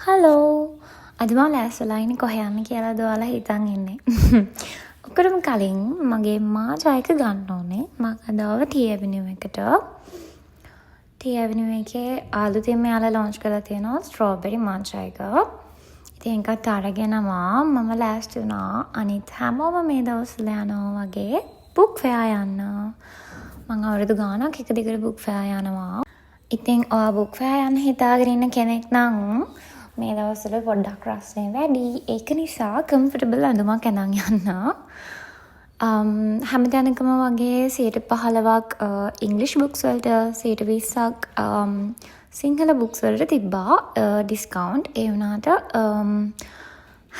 Hello අද මම ලෑස්තිලා ඉන්නේ කොහේ යන්න කියලාද ඔයාලා හිතන් ඉන්නේ. ඔකටම කලින් මගේ මාජා එක ගන්න ඕනේ. මම අදව T Avenue එකට. T Avenue එකේ ආලුතින්ම යාලා ලොන්ච් කරලා තියෙනවා ස්ට්‍රෝබෙරි මාජා එක. ඉතින් ඒකත් අරගෙනවා මම ලෑස්ති වුණා. අනිත් හැමෝම මේ දවස්වල යනවා වගේ බුක් ෆෙයාර් යන්න. මම අවුරුදු ගාණක් එක දිගට බුක් ෆෙයාර් යනවා. ඉතින් ඔයා බුක් ෆෙයාර් යන්න හිතාගෙන ඉන්න කෙනෙක් නම් මේ දවස්වල පොඩ්ඩක් රස්නේ වැඩි. ඒක නිසා කම්ෆර්ටබල් ඇඳුමක් අඳන් යන්න. හැමතැනකම වගේ 15%ක් ඉංග්‍රීසි බුක්ස් වලට 20%ක් සිංහල බුක්ස් වලට තිබ්බා ඩිස්කවුන්ට්. ඒ වුණාට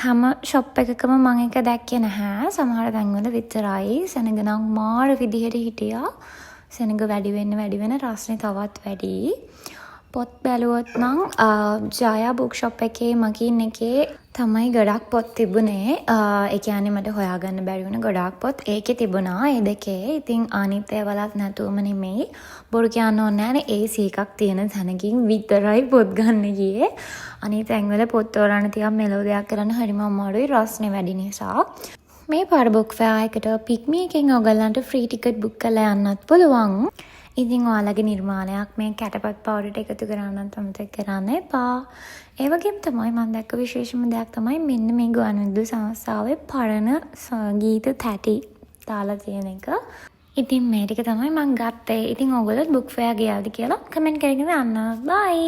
හැම ෂොප් එකකම මම එක දැක්කේ නැහැ. සමහර තැන්වල විතරයි. සෙනග නම් මාර විදිහට හිටියා. සෙනග වැඩි වෙන රස්නේ තවත් වැඩි. පොත් බැලුවොත් නම් ජයා බුක් ෂොප් එකේ මගින් එකේ තමයි ගොඩක් පොත් තිබුණේ. ඒ කියන්නේ මට හොයාගන්න බැරි වුණ ගොඩක් පොත් ඒකේ තිබුණා. ඒ දෙකේ. ඉතින් අනිත් ඒවාලත් නැතුවම නෙමෙයි. බොරු කියන්න ඕනේ නැහැ. AC එකක් තියෙන තැනකින් විතරයි පොත් ගන්න ගියේ. අනිත් තැන්වල පොත් තෝරන්න ටිකක් මෙලෝ දෙයක් කරන්න හරිම අමාරුයි රස්නේ වැඩි නිසා. මේ පාර බුක් ෆෙයාර් එකට පික්මි එකෙන් ඔයගලන්ට ෆ්‍රී ටිකට් බුක් කරලා යන්නත් පුළුවන්. ඉතින් ඔයාලගේ නිර්මාණයක් මේ කැටපත් පවුඩරට එකතු කරන්නත් අමතක කරන්න එපා. ඒ වගේම තමයි මම දැක්ක විශේෂම දෙයක් තමයි මෙන්න මේ ගුවන්විදුලි සංස්ථාවේ පරණ ගීත තැටි දාලා තියෙන එක. ඉතින් මේ ටික තමයි මම ගත්තේ. ඉතින් ඔයගොල්ලෝ බුක් ෆෙයාර් ගියාද කියලා කමෙන්ට් කරගෙන යන්න. බයි.